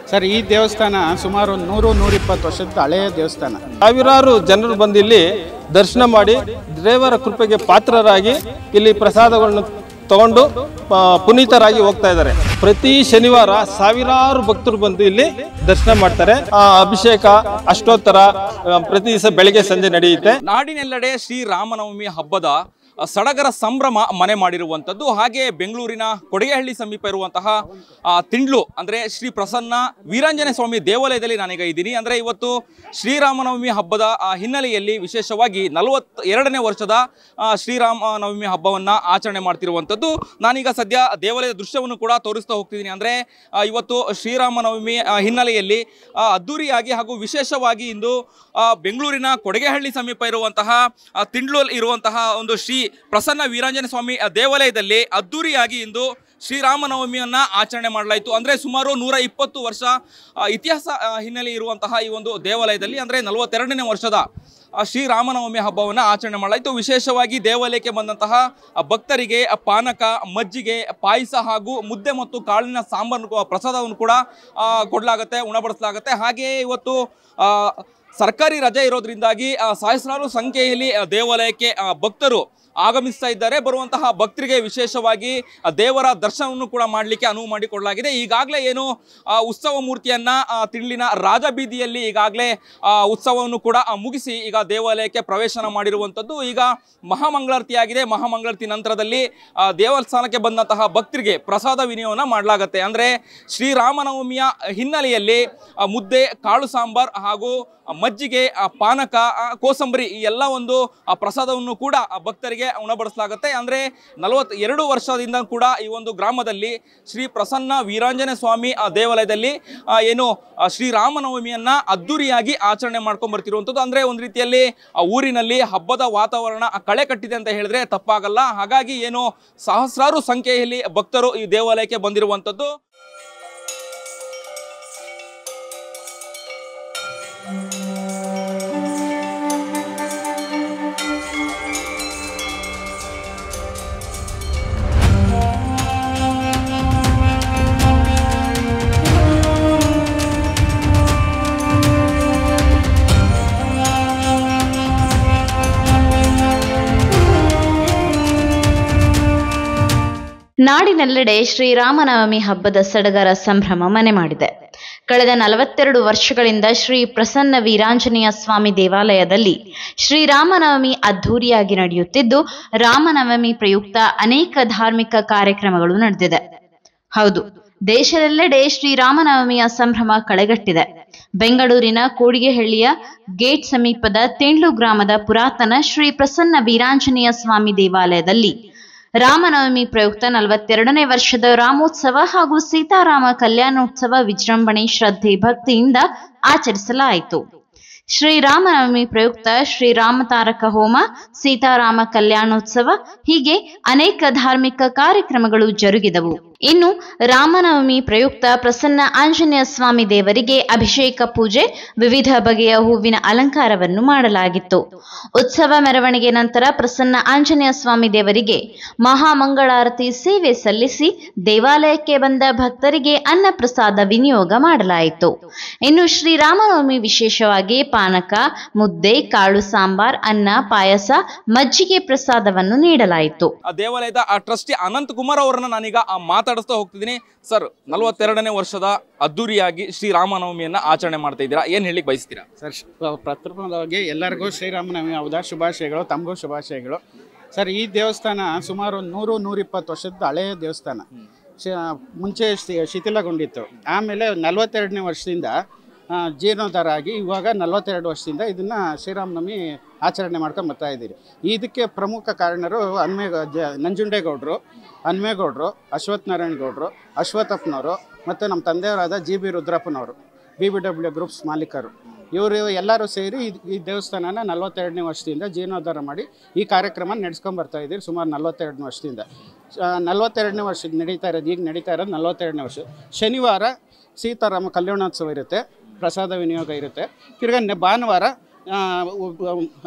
Sir, ಈ ದೇವಸ್ಥಾನ ಸುಮಾರು 100-120 ವರ್ಷದ ಹಳೆಯ ದೇವಸ್ಥಾನ. ಸಾವಿರಾರು ಜನರು ಬಂದು ಇಲ್ಲಿ ದರ್ಶನ ಮಾಡಿ ದೇವರ ಕೃಪೆಗೆ ಪಾತ್ರರಾಗಿ ಇಲ್ಲಿ ಪ್ರಸಾದಗಳನ್ನು ತಗೊಂಡು ಪುನೀತರಾಗಿ ಹೋಗ್ತಾ ಇದ್ದಾರೆ. ಪ್ರತಿ ಶನಿವಾರ ಸಾವಿರಾರು ಭಕ್ತರು ಬಂದು ಇಲ್ಲಿ ದರ್ಶನ ಮಾಡ್ತಾರೆ. ಅಭಿಷೇಕ ಅಷ್ಟೋತ್ತರ ಪ್ರತಿ ದಿವಸ ಬೆಳಿಗ್ಗೆ ಸಂಜೆ ನಡೆಯುತ್ತೆ. ನಾಡಿನೆಲ್ಲೆಡೆ ಶ್ರೀರಾಮನವಮಿ ಹಬ್ಬದ ಸಡಗರ ಸಂಭ್ರಮ ಮನೆ ಮಾಡಿರುವಂಥದ್ದು. ಹಾಗೆ ಬೆಂಗಳೂರಿನ ಕೊಡಿಗೆಹಳ್ಳಿ ಸಮೀಪ ಇರುವಂತಹ ತಿಂಡ್ಲು ಅಂದರೆ ಶ್ರೀ ಪ್ರಸನ್ನ ವೀರಾಂಜನೇಯ ಸ್ವಾಮಿ ದೇವಾಲಯದಲ್ಲಿ ನಾನೀಗ ಇದ್ದೀನಿ. ಅಂದರೆ ಇವತ್ತು ಶ್ರೀರಾಮನವಮಿ ಹಬ್ಬದ ಹಿನ್ನೆಲೆಯಲ್ಲಿ ವಿಶೇಷವಾಗಿ 42ನೇ ವರ್ಷದ ಶ್ರೀರಾಮನವಮಿ ಹಬ್ಬವನ್ನು ಆಚರಣೆ ಮಾಡ್ತಿರುವಂಥದ್ದು. ನಾನೀಗ ಸದ್ಯ ದೇವಾಲಯದ ದೃಶ್ಯವನ್ನು ಕೂಡ ತೋರಿಸ್ತಾ ಹೋಗ್ತಿದ್ದೀನಿ. ಅಂದರೆ ಇವತ್ತು ಶ್ರೀರಾಮನವಮಿ ಹಿನ್ನೆಲೆಯಲ್ಲಿ ಅದ್ದೂರಿಯಾಗಿ ಹಾಗೂ ವಿಶೇಷವಾಗಿ ಇಂದು ಬೆಂಗಳೂರಿನ ಕೊಡಿಗೆಹಳ್ಳಿ ಸಮೀಪ ಇರುವಂತಹ ತಿಂಡ್ಲು ಇರುವಂತಹ ಒಂದು ಶ್ರೀ ಪ್ರಸನ್ನ ವೀರಾಂಜನೇಯ ಸ್ವಾಮಿ ದೇವಾಲಯದಲ್ಲಿ ಅದ್ದೂರಿಯಾಗಿ ಇಂದು ಶ್ರೀರಾಮನವಮಿಯನ್ನು ಆಚರಣೆ ಮಾಡಲಾಯಿತು. ಅಂದರೆ ಸುಮಾರು 120 ವರ್ಷ ಇತಿಹಾಸ ಹಿನ್ನೆಲೆ ಇರುವಂತಹ ಈ ಒಂದು ದೇವಾಲಯದಲ್ಲಿ ಅಂದರೆ 42ನೇ ವರ್ಷದ ಶ್ರೀರಾಮನವಮಿ ಹಬ್ಬವನ್ನು ಆಚರಣೆ ಮಾಡಲಾಯಿತು. ವಿಶೇಷವಾಗಿ ದೇವಾಲಯಕ್ಕೆ ಬಂದಂತಹ ಭಕ್ತರಿಗೆ ಪಾನಕ, ಮಜ್ಜಿಗೆ, ಪಾಯಸ ಹಾಗೂ ಮುದ್ದೆ ಮತ್ತು ಕಾಳಿನ ಸಾಂಬಾರು ಪ್ರಸಾದವನ್ನು ಕೂಡ ಕೊಡಲಾಗುತ್ತೆ, ಉಣಬಡಿಸಲಾಗುತ್ತೆ. ಹಾಗೆಯೇ ಇವತ್ತು ಸರ್ಕಾರಿ ರಜೆ ಇರೋದ್ರಿಂದಾಗಿ ಸಹಸ್ರಾರು ಸಂಖ್ಯೆಯಲ್ಲಿ ದೇವಾಲಯಕ್ಕೆ ಭಕ್ತರು ಆಗಮಿಸ್ತಾ ಇದ್ದಾರೆ. ಬರುವಂತಹ ಭಕ್ತರಿಗೆ ವಿಶೇಷವಾಗಿ ದೇವರ ದರ್ಶನವನ್ನು ಕೂಡ ಮಾಡಲಿಕ್ಕೆ ಅನುವು ಮಾಡಿಕೊಡಲಾಗಿದೆ. ಈಗಾಗಲೇ ಏನು ಉತ್ಸವ ಮೂರ್ತಿಯನ್ನು ತಿಂಡ್ಲಿನ ರಾಜಬೀದಿಯಲ್ಲಿ ಈಗಾಗಲೇ ಉತ್ಸವವನ್ನು ಕೂಡ ಮುಗಿಸಿ ಈಗ ದೇವಾಲಯಕ್ಕೆ ಪ್ರವೇಶನ ಮಾಡಿರುವಂಥದ್ದು. ಈಗ ಮಹಾಮಂಗಳಾರತಿಯಾಗಿದೆ. ಮಹಾಮಂಗಳಾರತಿ ನಂತರದಲ್ಲಿ ದೇವಸ್ಥಾನಕ್ಕೆ ಬಂದಂತಹ ಭಕ್ತರಿಗೆ ಪ್ರಸಾದ ವಿನಿಯೋಗವನ್ನು ಮಾಡಲಾಗುತ್ತೆ. ಅಂದರೆ ಶ್ರೀರಾಮನವಮಿಯ ಹಿನ್ನೆಲೆಯಲ್ಲಿ ಮುದ್ದೆ, ಕಾಳು ಸಾಂಬಾರ್ ಹಾಗೂ ಮಜ್ಜಿಗೆ, ಪಾನಕ, ಕೋಸಂಬರಿ ಈ ಎಲ್ಲ ಒಂದು ಪ್ರಸಾದವನ್ನು ಕೂಡ ಭಕ್ತರಿಗೆ ಉಣಬಡಿಸಲಾಗುತ್ತೆ. ಅಂದರೆ 42 ವರ್ಷದಿಂದ ಕೂಡ ಈ ಒಂದು ಗ್ರಾಮದಲ್ಲಿ ಶ್ರೀ ಪ್ರಸನ್ನ ವೀರಾಂಜನೇಯ ಸ್ವಾಮಿ ದೇವಾಲಯದಲ್ಲಿ ಏನು ಶ್ರೀರಾಮನವಮಿಯನ್ನು ಅದ್ದೂರಿಯಾಗಿ ಆಚರಣೆ ಮಾಡ್ಕೊಂಡು ಬರ್ತಿರುವಂಥದ್ದು. ಅಂದರೆ ಒಂದು ರೀತಿಯಲ್ಲಿ ಊರಿನಲ್ಲಿ ಹಬ್ಬದ ವಾತಾವರಣ ಕಳೆ ಕಟ್ಟಿದೆ ಅಂತ ಹೇಳಿದ್ರೆ ತಪ್ಪಾಗಲ್ಲ. ಹಾಗಾಗಿ ಏನು ಸಹಸ್ರಾರು ಸಂಖ್ಯೆಯಲ್ಲಿ ಭಕ್ತರು ಈ ದೇವಾಲಯಕ್ಕೆ ಬಂದಿರುವಂಥದ್ದು. ನಾಡಿನೆಲ್ಲೆಡೆ ಶ್ರೀರಾಮನವಮಿ ಹಬ್ಬದ ಸಡಗರ ಸಂಭ್ರಮ ಮನೆ ಮಾಡಿದೆ. ಕಳೆದ 42 ವರ್ಷಗಳಿಂದ ಶ್ರೀ ಪ್ರಸನ್ನ ವೀರಾಂಜನೇಯ ಸ್ವಾಮಿ ದೇವಾಲಯದಲ್ಲಿ ಶ್ರೀರಾಮನವಮಿ ಅದ್ಧೂರಿಯಾಗಿ ನಡೆಯುತ್ತಿದ್ದು, ರಾಮನವಮಿ ಪ್ರಯುಕ್ತ ಅನೇಕ ಧಾರ್ಮಿಕ ಕಾರ್ಯಕ್ರಮಗಳು ನಡೆದಿದೆ. ಹೌದು, ದೇಶದೆಲ್ಲೆಡೆ ಶ್ರೀರಾಮನವಮಿಯ ಸಂಭ್ರಮ ಕಳೆಗಟ್ಟಿದೆ. ಬೆಂಗಳೂರಿನ ಕೋಡಿಗೆಹಳ್ಳಿಯ ಗೇಟ್ ಸಮೀಪದ ತಿಂಡ್ಲು ಗ್ರಾಮದ ಪುರಾತನ ಶ್ರೀ ಪ್ರಸನ್ನ ವೀರಾಂಜನೇಯ ಸ್ವಾಮಿ ದೇವಾಲಯದಲ್ಲಿ ರಾಮನವಮಿ ಪ್ರಯುಕ್ತ 42ನೇ ವರ್ಷದ ರಾಮೋತ್ಸವ ಹಾಗೂ ಸೀತಾರಾಮ ಕಲ್ಯಾಣೋತ್ಸವ ವಿಜೃಂಭಣೆ, ಶ್ರದ್ಧೆ, ಭಕ್ತಿಯಿಂದ ಆಚರಿಸಲಾಯಿತು. ಶ್ರೀರಾಮನವಮಿ ಪ್ರಯುಕ್ತ ಶ್ರೀರಾಮ ತಾರಕ ಹೋಮ, ಸೀತಾರಾಮ ಕಲ್ಯಾಣೋತ್ಸವ ಹೀಗೆ ಅನೇಕ ಧಾರ್ಮಿಕ ಕಾರ್ಯಕ್ರಮಗಳು ಜರುಗಿದವು. ಇನ್ನು ರಾಮನವಮಿ ಪ್ರಯುಕ್ತ ಪ್ರಸನ್ನ ಆಂಜನೇಯ ಸ್ವಾಮಿ ದೇವರಿಗೆ ಅಭಿಷೇಕ ಪೂಜೆ, ವಿವಿಧ ಬಗೆಯ ಹೂವಿನ ಅಲಂಕಾರವನ್ನು ಮಾಡಲಾಗಿತ್ತು. ಉತ್ಸವ ಮೆರವಣಿಗೆ ನಂತರ ಪ್ರಸನ್ನ ಆಂಜನೇಯ ಸ್ವಾಮಿ ದೇವರಿಗೆ ಮಹಾಮಂಗಳಾರತಿ ಸೇವೆ ಸಲ್ಲಿಸಿ ದೇವಾಲಯಕ್ಕೆ ಬಂದ ಭಕ್ತರಿಗೆ ಅನ್ನ ಪ್ರಸಾದ ವಿನಿಯೋಗ ಮಾಡಲಾಯಿತು. ಇನ್ನು ಶ್ರೀರಾಮನವಮಿ ವಿಶೇಷವಾಗಿ ಪಾನಕ, ಮುದ್ದೆ, ಕಾಳು ಸಾಂಬಾರ್, ಅನ್ನ, ಪಾಯಸ, ಮಜ್ಜಿಗೆ ಪ್ರಸಾದವನ್ನು ನೀಡಲಾಯಿತು. ದೇವಾಲಯದ ಟ್ರಸ್ಟಿ ಅನಂತ್ ಕುಮಾರ್ ಅವರನ್ನ ನಾನೀಗ ಮಾತಾಡಿಸ್ತಾ ಹೋಗ್ತಿದ್ದೀನಿ. ಸರ್, 42ನೇ ವರ್ಷದ ಅದ್ದೂರಿಯಾಗಿ ಶ್ರೀರಾಮನವಮಿಯನ್ನ ಆಚರಣೆ ಮಾಡ್ತಾ ಇದ್ದೀರಾ, ಏನ್ ಹೇಳಿಕ್ ಬಯಸ್ತೀರಾ? ಸರ್, ಪ್ರಥಮವಾಗಿ ಎಲ್ಲರಿಗೂ ಶ್ರೀರಾಮನವಮಿ ಹಬ್ಬದ ಶುಭಾಶಯಗಳು, ತಮಗೂ ಶುಭಾಶಯಗಳು. ಸರ್, ಈ ದೇವಸ್ಥಾನ ಸುಮಾರು 100-120 ವರ್ಷದ ಹಳೆಯ ದೇವಸ್ಥಾನ. ಮುಂಚೆ ಶಿಥಿಲಗೊಂಡಿತ್ತು. ಆಮೇಲೆ 42ನೇ ವರ್ಷದಿಂದ ಜೀರ್ಣೋದ್ಧಾರ ಆಗಿ ಇವಾಗ 42 ವರ್ಷದಿಂದ ಇದನ್ನು ಶ್ರೀರಾಮನವಮಿ ಆಚರಣೆ ಮಾಡ್ಕೊಂಡು ಬರ್ತಾ ಇದ್ದೀರಿ. ಇದಕ್ಕೆ ಪ್ರಮುಖ ಕಾರಣರು ನಂಜುಂಡೇಗೌಡರು, ಹನುಮೇಗೌಡರು, ಅಶ್ವತ್ಥನಾರಾಯಣ ಗೌಡರು, ಅಶ್ವತ್ಥಪ್ಪನವರು ಮತ್ತು ನಮ್ಮ ತಂದೆಯವರಾದ GB ರುದ್ರಪ್ಪನವರು, BBW ಗ್ರೂಪ್ಸ್ ಮಾಲೀಕರು. ಇವರು ಎಲ್ಲರೂ ಸೇರಿ ಈ ದೇವಸ್ಥಾನನ 42ನೇ ವರ್ಷದಿಂದ ಜೀರ್ಣೋದ್ಧಾರ ಮಾಡಿ ಈ ಕಾರ್ಯಕ್ರಮ ನಡೆಸ್ಕೊಂಡು ಬರ್ತಾ ಇದ್ದೀರಿ. ಸುಮಾರು 42 ವರ್ಷದಿಂದ 42ನೇ ವರ್ಷ ನಡೀತಾ ಇರೋದು. ಈಗ ನಡೀತಾ ಇರೋದು 42ನೇ ವರ್ಷ. ಶನಿವಾರ ಸೀತಾರಾಮ ಕಲ್ಯಾಣೋತ್ಸವ ಇರುತ್ತೆ, ಪ್ರಸಾದ ವಿನಿಯೋಗ ಇರುತ್ತೆ. ತಿರ್ಗಿ ಭಾನುವಾರ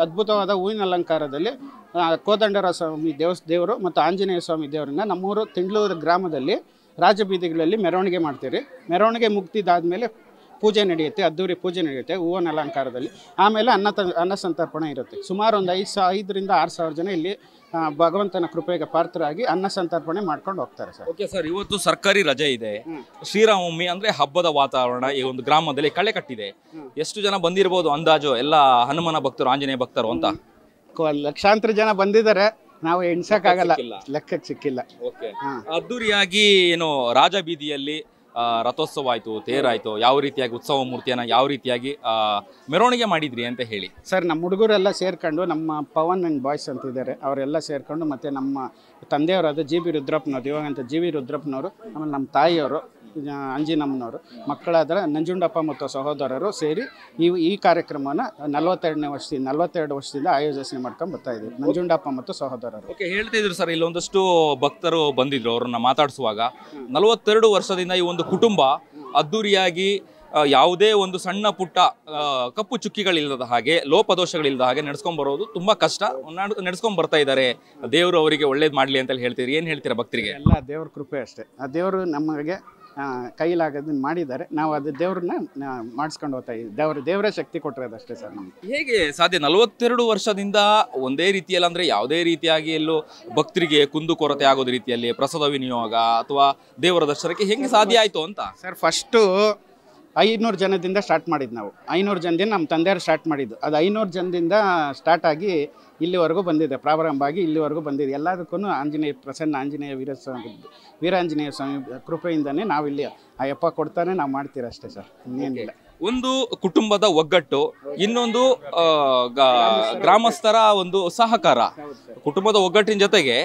ಅದ್ಭುತವಾದ ಹೂವಿನ ಅಲಂಕಾರದಲ್ಲಿ ಕೋದಂಡರ ಸ್ವಾಮಿ ದೇವರು ಮತ್ತು ಆಂಜನೇಯ ಸ್ವಾಮಿ ದೇವರನ್ನ ನಮ್ಮೂರು ತಿಂಡ್ಲೂರು ಗ್ರಾಮದಲ್ಲಿ ರಾಜಬೀದಿಗಳಲ್ಲಿ ಮೆರವಣಿಗೆ ಮಾಡ್ತೀರಿ. ಮೆರವಣಿಗೆ ಮುಗ್ದಿದ್ದಾದಮೇಲೆ ಪೂಜೆ ನಡೆಯುತ್ತೆ, ಅದ್ದೂರಿ ಪೂಜೆ ನಡೆಯುತ್ತೆ ಹೂವಿನ ಅಲಂಕಾರದಲ್ಲಿ. ಆಮೇಲೆ ಅನ್ನ ಸಂತರ್ಪಣೆ ಇರುತ್ತೆ. ಸುಮಾರು ಒಂದು 5,000 ರಿಂದ 6,000 ಜನ ಇಲ್ಲಿ ಭಗವಂತನ ಕೃಪೆಗೆ ಪಾತ್ರರಾಗಿ ಅನ್ನ ಸಂತರ್ಪಣೆ ಮಾಡ್ಕೊಂಡು ಹೋಗ್ತಾರೆ ಸರ್. ಓಕೆ ಸರ್, ಇವತ್ತು ಸರ್ಕಾರಿ ರಜೆ ಇದೆ, ಶ್ರೀರಾಮನವಮಿ ಅಂದ್ರೆ ಹಬ್ಬದ ವಾತಾವರಣ ಈ ಒಂದು ಗ್ರಾಮದಲ್ಲಿ ಕಳೆ ಕಟ್ಟಿದೆ. ಎಷ್ಟು ಜನ ಬಂದಿರಬಹುದು ಅಂದಾಜು ಎಲ್ಲ ಹನುಮನ ಭಕ್ತರು, ಆಂಜನೇಯ ಭಕ್ತರು ಅಂತ? ಲಕ್ಷಾಂತರ ಜನ ಬಂದಿದ್ದಾರೆ, ನಾವು ಎಣ್ಸಕ್ಕಾಗಲ್ಲ, ಲೆಕ್ಕಕ್ಕೆ ಸಿಕ್ಕಿಲ್ಲ. ಓಕೆ, ಅದ್ದೂರಿಯಾಗಿ ಏನು ರಾಜಬೀದಿಯಲ್ಲಿ ರಥೋತ್ಸವ ಆಯ್ತು, ತೇರಾಯ್ತು, ಯಾವ ರೀತಿಯಾಗಿ ಉತ್ಸವ ಮೂರ್ತಿಯನ್ನ ಯಾವ ರೀತಿಯಾಗಿ ಮೆರವಣಿಗೆ ಮಾಡಿದ್ರಿ ಅಂತ ಹೇಳಿ? ಸರ್, ನಮ್ಮ ಹುಡುಗರೆಲ್ಲ ಸೇರ್ಕೊಂಡು, ನಮ್ಮ ಪವನ್ ಅಂಡ್ ಬಾಯ್ಸ್ ಅಂತ ಇದ್ದಾರೆ, ಅವರೆಲ್ಲ ಸೇರ್ಕೊಂಡು, ಮತ್ತು ನಮ್ಮ ತಂದೆಯವರಾದ ಜಿ ಬಿ ರುದ್ರಪ್ಪನವ್ರು, ದಿವಂಗತ ಜಿ ಬಿ ರುದ್ರಪ್ಪನವರು, ಆಮೇಲೆ ನಮ್ಮ ತಾಯಿಯವರು ಅಂಜಿನಮ್ಮನವರು, ಮಕ್ಕಳಾದ ನಂಜುಂಡಪ್ಪ ಮತ್ತು ಸಹೋದರರು ಸೇರಿ ಈ ಕಾರ್ಯಕ್ರಮನ 42 ವರ್ಷದಿಂದ ಆಯೋಜನೆ ಮಾಡ್ಕೊಂಡು ಬರ್ತಾ ಇದ್ದೀವಿ, ನಂಜುಂಡಪ್ಪ ಮತ್ತು ಸಹೋದರರು. ಓಕೆ, ಹೇಳ್ತಿದ್ರು ಸರ್, ಇಲ್ಲೊಂದಷ್ಟು ಭಕ್ತರು ಬಂದಿದ್ರು, ಅವ್ರನ್ನ ಮಾತಾಡಿಸುವಾಗ 42 ವರ್ಷದಿಂದ ಈ ಒಂದು ಕುಟುಂಬ ಅದ್ದೂರಿಯಾಗಿ ಯಾವುದೇ ಒಂದು ಸಣ್ಣ ಪುಟ್ಟ ಕಪ್ಪು ಚುಕ್ಕಿಗಳಿಲ್ಲದ ಹಾಗೆ, ಲೋಪದೋಷಗಳಿಲ್ಲದ ಹಾಗೆ ನಡ್ಸ್ಕೊಂಡ್ ಬರೋದು ತುಂಬಾ ಕಷ್ಟ, ನಡ್ಸ್ಕೊಂಡ್ ಬರ್ತಾ ಇದ್ದಾರೆ. ದೇವರು ಅವರಿಗೆ ಒಳ್ಳೇದು ಮಾಡಲಿ ಅಂತ ಹೇಳ್ತೀರಿ. ಏನು ಹೇಳ್ತೀರಾ ಭಕ್ತರಿಗೆ? ಎಲ್ಲ ದೇವ್ರ ಕೃಪೆ ಅಷ್ಟೇ. ಆ ದೇವರು ನಮಗೆ ಕೈಲಾಗೋದನ್ನ ಮಾಡಿದ್ದಾರೆ, ನಾವು ಅದು ದೇವ್ರನ್ನ ಮಾಡಿಸ್ಕೊಂಡು ಹೋಗ್ತಾ ಇದ್ದೀವಿ. ದೇವರೇ ಶಕ್ತಿ ಕೊಟ್ಟಿರೋದಷ್ಟೇ ಸರ್ ನಮ್ಗೆ. ಹೇಗೆ ಸಾಧ್ಯ 42 ವರ್ಷದಿಂದ ಒಂದೇ ರೀತಿಯಲ್ಲಿ, ಅಂದರೆ ಯಾವುದೇ ರೀತಿಯಾಗಿ ಎಲ್ಲೂ ಭಕ್ತರಿಗೆ ಕುಂದು ಕೊರತೆ ಆಗೋದ ರೀತಿಯಲ್ಲಿ ಪ್ರಸಾದ ವಿನಿಯೋಗ ಅಥವಾ ದೇವರ ದರ್ಶನಕ್ಕೆ ಹೆಂಗೆ ಸಾಧ್ಯ ಆಯಿತು ಅಂತ? ಸರ್, ಫಸ್ಟು 500 ಜನದಿಂದ ಸ್ಟಾರ್ಟ್ ಮಾಡಿದ್ದು ನಾವು. 500 ಜನದಿಂದ ನಮ್ಮ ತಂದೆಯವರು ಸ್ಟಾರ್ಟ್ ಮಾಡಿದ್ದು. ಅದು 500 ಜನದಿಂದ ಸ್ಟಾರ್ಟ್ ಆಗಿ ಇಲ್ಲಿವರೆಗೂ ಬಂದಿದೆ, ಪ್ರಾರಂಭ ಆಗಿ ಇಲ್ಲಿವರೆಗೂ ಬಂದಿದೆ. ಎಲ್ಲದಕ್ಕೂ ಪ್ರಸನ್ನ ಆಂಜನೇಯ ವೀರಾಂಜನೇಯ ಸ್ವಾಮಿ ಕೃಪೆಯಿಂದನೇ ನಾವಿಲ್ಲಿ ಅಯ್ಯಪ್ಪ ಕೊಡ್ತಾನೆ ನಾವು ಮಾಡ್ತೀರ ಅಷ್ಟೇ ಸರ್, ಇನ್ನೇನಿಲ್ಲ. ಒಂದು ಕುಟುಂಬದ ಒಗ್ಗಟ್ಟು, ಇನ್ನೊಂದು ಗ್ರಾಮಸ್ಥರ ಒಂದು ಸಹಕಾರ. ಕುಟುಂಬದ ಒಗ್ಗಟ್ಟಿನ ಜೊತೆಗೆ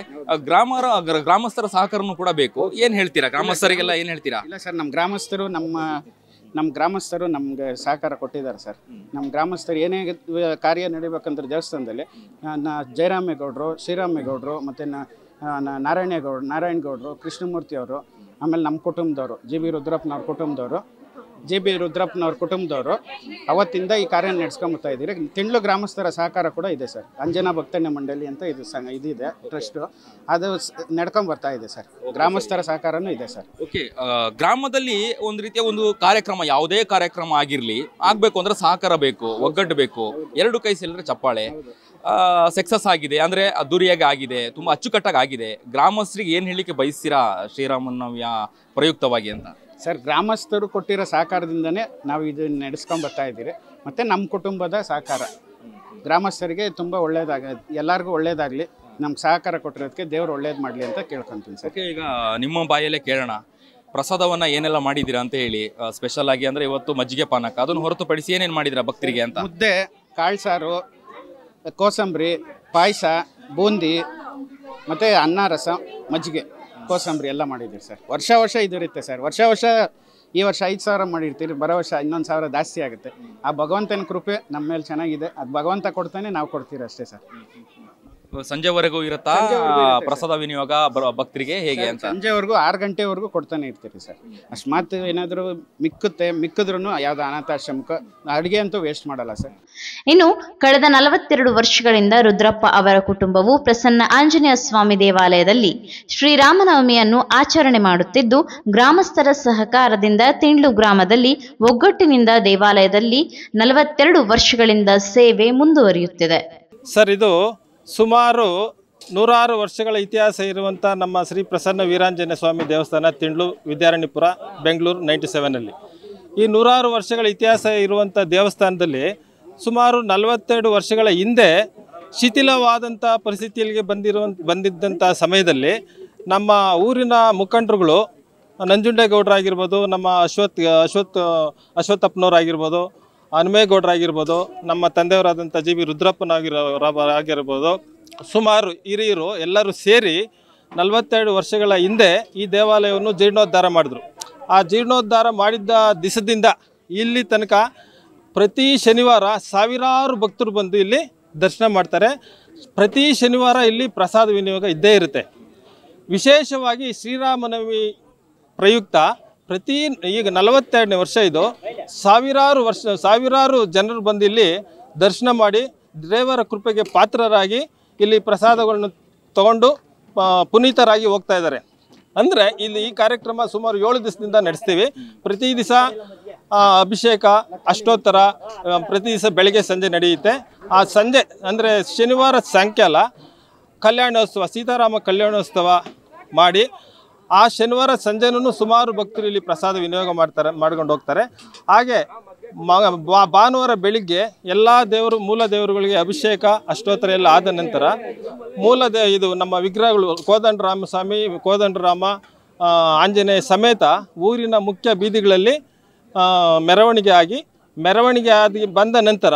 ಗ್ರಾಮಸ್ಥರ ಸಹಕಾರನೂ ಕೂಡ ಬೇಕು. ಏನು ಹೇಳ್ತೀರಾ ಗ್ರಾಮಸ್ಥರಿಗೆಲ್ಲ, ಏನು ಹೇಳ್ತೀರಾ? ಇಲ್ಲ ಸರ್, ನಮ್ಮ ಗ್ರಾಮಸ್ಥರು ನಮ್ಗೆ ಸಹಕಾರ ಕೊಟ್ಟಿದ್ದಾರೆ ಸರ್. ನಮ್ಮ ಗ್ರಾಮಸ್ಥರು ಏನೇ ಕಾರ್ಯ ನಡಿಬೇಕಂದ್ರೆ ದೇವಸ್ಥಾನದಲ್ಲಿ ಜಯರಾಮೇಗೌಡರು, ಶ್ರೀರಾಮೇಗೌಡರು, ಮತ್ತು ನಾರಾಯಣಗೌಡರು, ಕೃಷ್ಣಮೂರ್ತಿ ಅವರು, ಆಮೇಲೆ ನಮ್ಮ ಕುಟುಂಬದವರು ಜಿ ಬಿ ರುದ್ರಪ್ಪನವ್ರ ಕುಟುಂಬದವರು ಅವತ್ತಿಂದ ಈ ಕಾರ್ಯ ನಡೆಸ್ಕೊಂಬತ್ತಾ ಇದ್ದೀರಿ. ತಿಂಗಳು ಗ್ರಾಮಸ್ಥರ ಸಹಕಾರ ಕೂಡ ಇದೆ ಸರ್. ಅಂಜನಾ ಭಕ್ತಣ್ಯ ಮಂಡಳಿ ಅಂತ ಇದಿದೆ ಟ್ರಸ್ಟು, ಅದು ನಡ್ಕೊಂಡ್ ಬರ್ತಾ ಇದೆ ಸರ್. ಗ್ರಾಮಸ್ಥರ ಸಹಕಾರನೂ ಇದೆ ಸರ್. ಓಕೆ, ಗ್ರಾಮದಲ್ಲಿ ಒಂದು ರೀತಿಯ ಒಂದು ಕಾರ್ಯಕ್ರಮ, ಯಾವುದೇ ಕಾರ್ಯಕ್ರಮ ಆಗಿರಲಿ, ಆಗಬೇಕು ಅಂದ್ರೆ ಸಹಕಾರ ಬೇಕು, ಒಗ್ಗಟ್ಟು ಬೇಕು. ಎರಡು ಕೈ ಸೇರಿದ್ರೆ ಚಪ್ಪಾಳೆ. ಸಕ್ಸಸ್ ಆಗಿದೆ ಅಂದರೆ ಅದ್ದೂರಿಯಾಗಿ ಆಗಿದೆ, ತುಂಬ ಅಚ್ಚುಕಟ್ಟಾಗಿ ಆಗಿದೆ. ಗ್ರಾಮಸ್ಥರಿಗೆ ಏನು ಹೇಳಲಿಕ್ಕೆ ಬಯಸ್ತೀರಾ ಶ್ರೀರಾಮನವಮಿಯ ಪ್ರಯುಕ್ತವಾಗಿ ಅಂತ? ಸರ್, ಗ್ರಾಮಸ್ಥರು ಕೊಟ್ಟಿರೋ ಸಹಕಾರದಿಂದನೇ ನಾವು ಇದನ್ನು ನಡೆಸ್ಕೊಂಡು ಬರ್ತಾ ಇದ್ದೀರಿ. ಮತ್ತು ನಮ್ಮ ಕುಟುಂಬದ ಸಹಕಾರ ಗ್ರಾಮಸ್ಥರಿಗೆ ತುಂಬ ಎಲ್ಲರಿಗೂ ಒಳ್ಳೇದಾಗಲಿ, ನಮ್ಗೆ ಸಹಕಾರ ಕೊಟ್ಟಿರೋದಕ್ಕೆ ದೇವ್ರು ಒಳ್ಳೇದು ಮಾಡಲಿ ಅಂತ ಕೇಳ್ಕೊತೀನಿ ಸರ್. ಈಗ ನಿಮ್ಮ ಬಾಯಲ್ಲೇ ಕೇಳೋಣ, ಪ್ರಸಾದವನ್ನು ಏನೆಲ್ಲ ಮಾಡಿದ್ದೀರಾ ಅಂತ ಹೇಳಿ. ಸ್ಪೆಷಲ್ ಆಗಿ ಅಂದರೆ ಇವತ್ತು ಮಜ್ಜಿಗೆ ಪಾನಕ, ಅದನ್ನು ಹೊರತುಪಡಿಸಿ ಏನೇನು ಮಾಡಿದ್ದೀರಾ ಭಕ್ತರಿಗೆ ಅಂತ? ಮುದ್ದೆ, ಕಾಳು ಸಾರು, ಕೋಸಂಬರಿ, ಪಾಯಸ, ಬೂಂದಿ, ಮತ್ತು ಅನ್ನ, ರಸ, ಮಜ್ಜಿಗೆ, ಕೋಸಂಬರಿ ಎಲ್ಲ ಮಾಡಿದ್ದೀವಿ ಸರ್. ವರ್ಷ ಇದಿರುತ್ತೆ ಸರ್. ಈ ವರ್ಷ 5,000 ಮಾಡಿರ್ತೀರಿ, ಬರೋ ವರ್ಷ ಇನ್ನೊಂದು 1,000 ಜಾಸ್ತಿ ಆಗುತ್ತೆ. ಆ ಭಗವಂತನ ಕೃಪೆ ನಮ್ಮ ಮೇಲೆ ಚೆನ್ನಾಗಿದೆ, ಅದು ಭಗವಂತ ಕೊಡ್ತಾನೆ, ನಾವು ಕೊಡ್ತೀರಿ ಅಷ್ಟೇ ಸರ್. ಸಂಜೆವರೆಗೂ ಇರುತ್ತಾ ಪ್ರಸಾದ ವಿನಿಯೋಗ ಭಕ್ತರಿಗೆ ಹೇಗೆ ಅಂತ? ಸಂಜೆವರೆಗೂ 6 ಗಂಟೆವರೆಗೂ ಕೊಡ್ತಾನೆ ಇರ್ತೀರಿ ಸರ್. ಅಕಸ್ಮಾತ್ ಏನಾದರೂ ಮಿಕ್ಕಿದ್ರೂ ಯಾವುದೋ ಅನಾಥಾಶ್ರಮಕ್ಕೆ ಅಡುಗೆ ಅಂತೂ ವೇಸ್ಟ್ ಮಾಡಲ್ಲ ಸರ್. ಇನ್ನು ಕಳೆದ 42 ವರ್ಷಗಳಿಂದ ರುದ್ರಪ್ಪ ಅವರ ಕುಟುಂಬವು ಪ್ರಸನ್ನ ಆಂಜನೇಯ ಸ್ವಾಮಿ ದೇವಾಲಯದಲ್ಲಿ ಶ್ರೀರಾಮನವಮಿಯನ್ನು ಆಚರಣೆ ಮಾಡುತ್ತಿದ್ದು, ಗ್ರಾಮಸ್ಥರ ಸಹಕಾರದಿಂದ ತಿಂಡ್ಲು ಗ್ರಾಮದಲ್ಲಿ ಒಗ್ಗಟ್ಟಿನಿಂದ ದೇವಾಲಯದಲ್ಲಿ 42 ವರ್ಷಗಳಿಂದ ಸೇವೆ ಮುಂದುವರಿಯುತ್ತಿದೆ. ಸರ್, ಇದು ಸುಮಾರು 106 ವರ್ಷಗಳ ಇತಿಹಾಸ ಇರುವಂಥ ನಮ್ಮ ಶ್ರೀ ಪ್ರಸನ್ನ ವೀರಾಂಜನೇಯ ಸ್ವಾಮಿ ದೇವಸ್ಥಾನ, ತಿಂಡ್ಲು, ವಿದ್ಯಾರಣ್ಯಪುರ, ಬೆಂಗಳೂರು 97ನಲ್ಲಿ. ಈ 106 ವರ್ಷಗಳ ಇತಿಹಾಸ ಇರುವಂಥ ದೇವಸ್ಥಾನದಲ್ಲಿ ಸುಮಾರು 42 ವರ್ಷಗಳ ಹಿಂದೆ ಶಿಥಿಲವಾದಂಥ ಪರಿಸ್ಥಿತಿಯಲ್ಲಿ ಬಂದಿದ್ದಂಥ ಸಮಯದಲ್ಲಿ ನಮ್ಮ ಊರಿನ ಮುಖಂಡರುಗಳು, ನಂಜುಂಡೇಗೌಡರಾಗಿರ್ಬೋದು, ನಮ್ಮ ಅಶ್ವತ್ಥಪ್ಪನವರಾಗಿರ್ಬೋದು, ಹನುಮೇಗೌಡರಾಗಿರ್ಬೋದು, ನಮ್ಮ ತಂದೆಯವರಾದಂಥ ಜಿ ಬಿ ರುದ್ರಪ್ಪನಾಗಿರ್ಬೋದು, ಸುಮಾರು ಹಿರಿಯರು ಎಲ್ಲರೂ ಸೇರಿ 42 ವರ್ಷಗಳ ಹಿಂದೆ ಈ ದೇವಾಲಯವನ್ನು ಜೀರ್ಣೋದ್ಧಾರ ಮಾಡಿದ್ರು. ಆ ಜೀರ್ಣೋದ್ಧಾರ ಮಾಡಿದ್ದ ದಿವಸದಿಂದ ಇಲ್ಲಿ ತನಕ ಪ್ರತಿ ಶನಿವಾರ ಸಾವಿರಾರು ಭಕ್ತರು ಬಂದು ಇಲ್ಲಿ ದರ್ಶನ ಮಾಡ್ತಾರೆ. ಪ್ರತಿ ಶನಿವಾರ ಇಲ್ಲಿ ಪ್ರಸಾದ ವಿನಿಯೋಗ ಇದ್ದೇ ಇರುತ್ತೆ. ವಿಶೇಷವಾಗಿ ಶ್ರೀರಾಮನವಮಿ ಪ್ರಯುಕ್ತ ಈಗ 42ನೇ ವರ್ಷ ಇದು. ಸಾವಿರಾರು ಜನರು ಬಂದು ಇಲ್ಲಿ ದರ್ಶನ ಮಾಡಿ ದೇವರ ಕೃಪೆಗೆ ಪಾತ್ರರಾಗಿ ಇಲ್ಲಿ ಪ್ರಸಾದಗಳನ್ನು ತಗೊಂಡು ಪುನೀತರಾಗಿ ಹೋಗ್ತಾ ಇದ್ದಾರೆ. ಅಂದರೆ ಇಲ್ಲಿ ಈ ಕಾರ್ಯಕ್ರಮ ಸುಮಾರು 7 ದಿವಸದಿಂದ ನಡೆಸ್ತೀವಿ. ಪ್ರತಿ ದಿವಸ ಅಭಿಷೇಕ ಅಷ್ಟೋತ್ತರ ಪ್ರತಿ ದಿವಸ ಬೆಳಗ್ಗೆ ಸಂಜೆ ನಡೆಯುತ್ತೆ. ಆ ಸಂಜೆ ಅಂದರೆ ಶನಿವಾರ ಸಾಯಂಕಾಲ ಕಲ್ಯಾಣೋತ್ಸವ, ಸೀತಾರಾಮ ಕಲ್ಯಾಣೋತ್ಸವ ಮಾಡಿ ಆ ಶನಿವಾರ ಸಂಜೆನೂ ಸುಮಾರು ಭಕ್ತರು ಇಲ್ಲಿ ಪ್ರಸಾದ ವಿನಿಯೋಗ ಮಾಡ್ಕೊಂಡು ಹೋಗ್ತಾರೆ. ಹಾಗೆ ಭಾನುವಾರ ಬೆಳಿಗ್ಗೆ ಎಲ್ಲ ಮೂಲ ದೇವರುಗಳಿಗೆ ಅಭಿಷೇಕ ಅಷ್ಟೋತ್ತರ ಎಲ್ಲ ಆದ ನಂತರ ಇದು ನಮ್ಮ ವಿಗ್ರಹಗಳು ಕೋದಂಡರಾಮ ಕೋದಂಡರಾಮ ಆಂಜನೇಯ ಸಮೇತ ಊರಿನ ಮುಖ್ಯ ಬೀದಿಗಳಲ್ಲಿ ಮೆರವಣಿಗೆ ಆಗಿ ಬಂದ ನಂತರ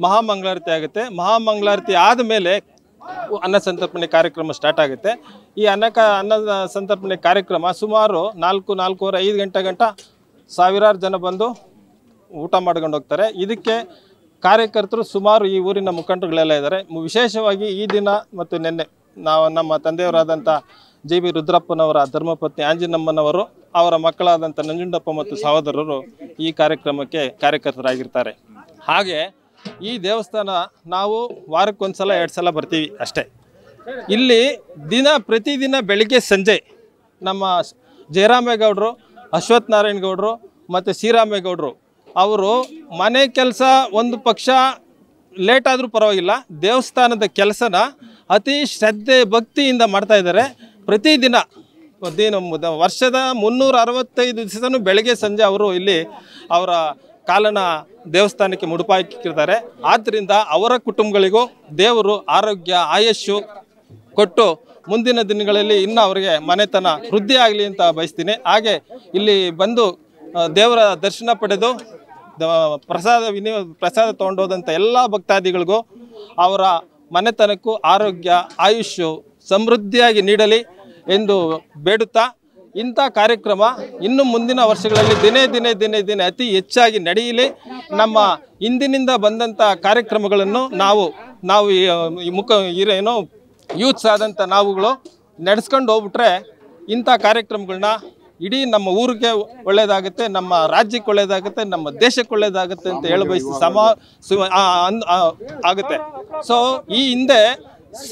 ಮಹಾಮಂಗಳಾರತಿ ಆಗುತ್ತೆ. ಮಹಾಮಂಗಳಾರತಿ ಆದಮೇಲೆ ಅನ್ನ ಸಂತರ್ಪಣೆ ಕಾರ್ಯಕ್ರಮ ಸ್ಟಾರ್ಟ್ ಆಗುತ್ತೆ. ಈ ಅನ್ನ ಸಂತರ್ಪಣೆ ಕಾರ್ಯಕ್ರಮ ಸುಮಾರು 4:30 5 ಗಂಟೆ ಸಾವಿರಾರು ಜನ ಬಂದು ಊಟ ಮಾಡ್ಕೊಂಡು ಹೋಗ್ತಾರೆ. ಇದಕ್ಕೆ ಕಾರ್ಯಕರ್ತರು ಸುಮಾರು ಈ ಊರಿನ ಮುಖಂಡರುಗಳೆಲ್ಲ ಇದ್ದಾರೆ. ವಿಶೇಷವಾಗಿ ಈ ದಿನ ಮತ್ತು ನಿನ್ನೆ ನಮ್ಮ ತಂದೆಯವರಾದಂಥ JB ರುದ್ರಪ್ಪನವರ ಧರ್ಮಪತ್ನಿ ಆಂಜಿನಮ್ಮನವರು, ಅವರ ಮಕ್ಕಳಾದಂಥ ನಂಜುಂಡಪ್ಪ ಮತ್ತು ಸಹೋದರರು ಈ ಕಾರ್ಯಕ್ರಮಕ್ಕೆ ಕಾರ್ಯಕರ್ತರಾಗಿರ್ತಾರೆ. ಹಾಗೆ ಈ ದೇವಸ್ಥಾನ ನಾವು ವಾರಕ್ಕೊಂದ್ಸಲ 2 ಸಲ ಬರ್ತೀವಿ ಅಷ್ಟೇ. ಇಲ್ಲಿ ಪ್ರತಿದಿನ ಬೆಳಿಗ್ಗೆ ಸಂಜೆ ನಮ್ಮ ಜಯರಾಮೇಗೌಡರು, ಅಶ್ವಥ್ ನಾರಾಯಣ ಗೌಡರು ಮತ್ತು ಶ್ರೀರಾಮೇಗೌಡರು ಅವರು ಮನೆ ಕೆಲಸ ಒಂದು ಪಕ್ಷ ಲೇಟ್ ಆದರೂ ಪರವಾಗಿಲ್ಲ, ದೇವಸ್ಥಾನದ ಕೆಲಸನ ಅತಿ ಶ್ರದ್ಧೆ ಭಕ್ತಿಯಿಂದ ಮಾಡ್ತಾ ಇದ್ದಾರೆ. ಪ್ರತಿದಿನ ವರ್ಷದ 365 ದಿವಸನೂ ಬೆಳಗ್ಗೆ ಸಂಜೆ ಅವರು ಇಲ್ಲಿ ಅವರ ಕಾಲನ ದೇವಸ್ಥಾನಕ್ಕೆ ಮುಡುಪಾಕಿರ್ತಾರೆ. ಆದ್ದರಿಂದ ಅವರ ಕುಟುಂಬಗಳಿಗೂ ದೇವರು ಆರೋಗ್ಯ ಆಯಸ್ಸು ಕೊಟ್ಟು ಮುಂದಿನ ದಿನಗಳಲ್ಲಿ ಇನ್ನೂ ಅವರಿಗೆ ಮನೆತನ ವೃದ್ಧಿ ಆಗಲಿ ಅಂತ ಬಯಸ್ತೀನಿ. ಹಾಗೆ ಇಲ್ಲಿ ಬಂದು ದೇವರ ದರ್ಶನ ಪಡೆದು ಪ್ರಸಾದ ತೊಗೊಂಡೋದಂಥ ಎಲ್ಲ ಭಕ್ತಾದಿಗಳಿಗೂ ಅವರ ಮನೆತನಕ್ಕೂ ಆರೋಗ್ಯ ಆಯುಷ್ಯು ಸಮೃದ್ಧಿಯಾಗಿ ನೀಡಲಿ ಎಂದು ಬೇಡುತ್ತಾ, ಇಂಥ ಕಾರ್ಯಕ್ರಮ ಇನ್ನು ಮುಂದಿನ ವರ್ಷಗಳಲ್ಲಿ ದಿನೇ ಅತಿ ಹೆಚ್ಚಾಗಿ ನಡೆಯಲಿ. ನಮ್ಮ ಹಿಂದಿನಿಂದ ಬಂದಂಥ ಕಾರ್ಯಕ್ರಮಗಳನ್ನು ನಾವು ಏನೋ ಯೂತ್ಸ್ ಆದಂಥ ನಾವುಗಳು ನಡೆಸ್ಕೊಂಡು ಹೋಗ್ಬಿಟ್ರೆ ಇಂಥ ಕಾರ್ಯಕ್ರಮಗಳನ್ನ ಇಡೀ ನಮ್ಮ ಊರಿಗೆ ಒಳ್ಳೆಯದಾಗುತ್ತೆ, ನಮ್ಮ ರಾಜ್ಯಕ್ಕೆ ಒಳ್ಳೆಯದಾಗುತ್ತೆ, ನಮ್ಮ ದೇಶಕ್ಕೆ ಒಳ್ಳೆಯದಾಗುತ್ತೆ ಅಂತ ಹೇಳಬಯಸಿ ಆಗುತ್ತೆ. ಸೊ ಈ ಹಿಂದೆ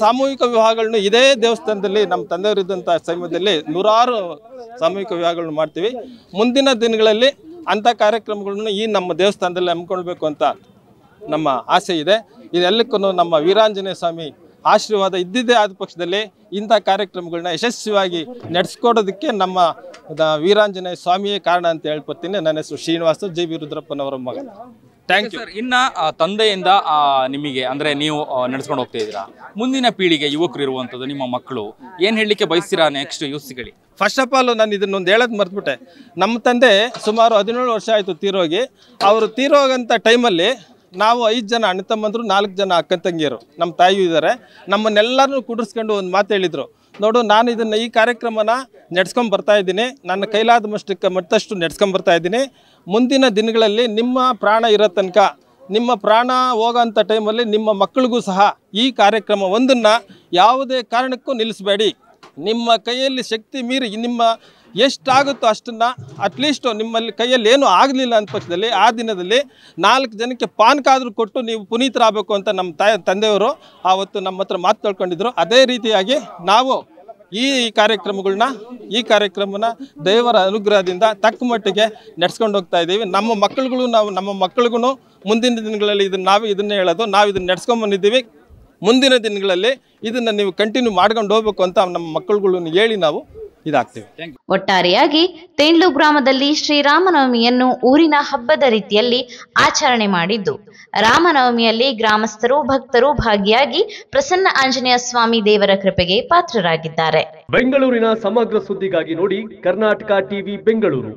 ಸಾಮೂಹಿಕ ವಿವಾಹಗಳನ್ನು ಇದೇ ದೇವಸ್ಥಾನದಲ್ಲಿ ನಮ್ಮ ತಂದೆಯವರಿದ್ದಂಥ ಸಮಯದಲ್ಲಿ 100 ಸಾಮೂಹಿಕ ವಿವಾಹಗಳನ್ನು ಮಾಡ್ತೀವಿ. ಮುಂದಿನ ದಿನಗಳಲ್ಲಿ ಅಂಥ ಕಾರ್ಯಕ್ರಮಗಳನ್ನು ಈ ನಮ್ಮ ದೇವಸ್ಥಾನದಲ್ಲಿ ಹಮ್ಮಿಕೊಳ್ಬೇಕು ಅಂತ ನಮ್ಮ ಆಸೆ ಇದೆ. ಇದೆಲ್ಲಕ್ಕೂ ನಮ್ಮ ವೀರಾಂಜನೇಯ ಸ್ವಾಮಿ ಆಶೀರ್ವಾದ ಇದ್ದಿದ್ದೇ ಆದ ಪಕ್ಷದಲ್ಲಿ ಇಂಥ ಕಾರ್ಯಕ್ರಮಗಳನ್ನ ಯಶಸ್ವಿಯಾಗಿ ನಡೆಸ್ಕೊಡೋದಕ್ಕೆ ನಮ್ಮ ವೀರಾಂಜನೇಯ ಸ್ವಾಮಿಯೇ ಕಾರಣ ಅಂತ ಹೇಳ್ಕೊತೀನಿ. ನನ್ನ ಹೆಸರು ಶ್ರೀನಿವಾಸ, JB ರುದ್ರಪ್ಪನವರ ಮಗ. Thank you. ಇನ್ನು ತಂದೆಯಿಂದ ನಿಮಗೆ ಅಂದರೆ ನೀವು ನಡೆಸ್ಕೊಂಡು ಹೋಗ್ತಾ ಇದ್ದೀರಾ, ಮುಂದಿನ ಪೀಳಿಗೆ ಯುವಕರು ಇರುವಂಥದ್ದು ನಿಮ್ಮ ಮಕ್ಕಳು ಏನು ಹೇಳಲಿಕ್ಕೆ ಬಯಸ್ತೀರಾ ನೆಕ್ಸ್ಟ್ ಯೂತ್ಸ್ಗಳಿಗೆ? ಫಸ್ಟ್ ಆಫ್ ಆಲ್ ನಾನು ಇದನ್ನೊಂದು ಹೇಳೋದು ಮರ್ತ್ಬಿಟ್ಟೆ. ನಮ್ಮ ತಂದೆ ಸುಮಾರು 17 ವರ್ಷ ಆಯಿತು ತೀರೋಗಿ. ಅವರು ತೀರೋಗಂಥ ಟೈಮಲ್ಲಿ ನಾವು 5 ಜನ ಅಣ್ಣ ತಮ್ಮಂದರು, 4 ಜನ ಅಕ್ಕ ತಂಗಿಯರು, ನಮ್ಮ ತಾಯಿಯೂ ಇದ್ದಾರೆ. ನಮ್ಮನ್ನೆಲ್ಲರೂ ಕುಡಿಸ್ಕೊಂಡು ಒಂದು ಮಾತು ಹೇಳಿದರು, ನೋಡು ನಾನು ಈ ಕಾರ್ಯಕ್ರಮನ ನಡೆಸ್ಕೊಂಡು ಬರ್ತಾ ಇದ್ದೀನಿ, ನನ್ನ ಕೈಲಾದ ಮತ್ತಷ್ಟು ನಡೆಸ್ಕೊಂಡು ಬರ್ತಾ ಇದ್ದೀನಿ. ಮುಂದಿನ ದಿನಗಳಲ್ಲಿ ನಿಮ್ಮ ಪ್ರಾಣ ಇರೋ ತನಕ, ನಿಮ್ಮ ಪ್ರಾಣ ಹೋಗೋಂಥ ಟೈಮಲ್ಲಿ ನಿಮ್ಮ ಮಕ್ಕಳಿಗೂ ಸಹ ಈ ಕಾರ್ಯಕ್ರಮ ಒಂದನ್ನು ಯಾವುದೇ ಕಾರಣಕ್ಕೂ ನಿಲ್ಲಿಸಬೇಡಿ. ನಿಮ್ಮ ಕೈಯಲ್ಲಿ ಶಕ್ತಿ ಮೀರಿ ನಿಮ್ಮ ಎಷ್ಟಾಗುತ್ತೋ ಅಷ್ಟನ್ನು ಅಟ್ಲೀಸ್ಟು ನಿಮ್ಮಲ್ಲಿ ಕೈಯಲ್ಲಿ ಏನೂ ಆಗಲಿಲ್ಲ ಅಂದ ಪಕ್ಷದಲ್ಲಿ ಆ ದಿನದಲ್ಲಿ 4 ಜನಕ್ಕೆ ಪಾನ್ಕಾದರೂ ಕೊಟ್ಟು ನೀವು ಪುನೀತರಾಗಬೇಕು ಅಂತ ನಮ್ಮ ತಂದೆಯವರು ಆವತ್ತು ನಮ್ಮ ಹತ್ರ ಮಾತು ತಿಳ್ಕೊಂಡಿದ್ರು. ಅದೇ ರೀತಿಯಾಗಿ ನಾವು ಈ ಕಾರ್ಯಕ್ರಮನ ದೇವರ ಅನುಗ್ರಹದಿಂದ ತಕ್ಕ ಮಟ್ಟಿಗೆ ನಡೆಸ್ಕೊಂಡು ಹೋಗ್ತಾ ಇದ್ದೀವಿ. ನಮ್ಮ ಮಕ್ಕಳಿಗೂ ಮುಂದಿನ ದಿನಗಳಲ್ಲಿ ಇದನ್ನೇ ಹೇಳೋದು, ನಾವು ಇದನ್ನು ನಡೆಸ್ಕೊಂಡು ಬಂದಿದ್ದೀವಿ. ಮುಂದಿನ ದಿನಗಳಲ್ಲಿ ಇದನ್ನು ನೀವು ಕಂಟಿನ್ಯೂ ಮಾಡ್ಕೊಂಡು ಹೋಗ್ಬೇಕು ಅಂತ ನಮ್ಮ ಮಕ್ಕಳುಗಳನ್ನು ಹೇಳಿ ನಾವು ಇದಾಗ್ತೀವಿ. ಒಟ್ಟಾರೆಯಾಗಿ ತೇಂಡ್ಲು ಗ್ರಾಮದಲ್ಲಿ ಶ್ರೀರಾಮನವಮಿಯನ್ನು ಊರಿನ ಹಬ್ಬದ ರೀತಿಯಲ್ಲಿ ಆಚರಣೆ ಮಾಡಿದ್ದು, ರಾಮನವಮಿಯಲ್ಲಿ ಗ್ರಾಮಸ್ಥರು ಭಕ್ತರು ಭಾಗಿಯಾಗಿ ಪ್ರಸನ್ನ ಆಂಜನೇಯ ಸ್ವಾಮಿ ದೇವರ ಕೃಪೆಗೆ ಪಾತ್ರರಾಗಿದ್ದಾರೆ. ಬೆಂಗಳೂರಿನ ಸಮಗ್ರ ಸುದ್ದಿಗಾಗಿ ನೋಡಿ ಕರ್ನಾಟಕ ಟಿವಿ ಬೆಂಗಳೂರು.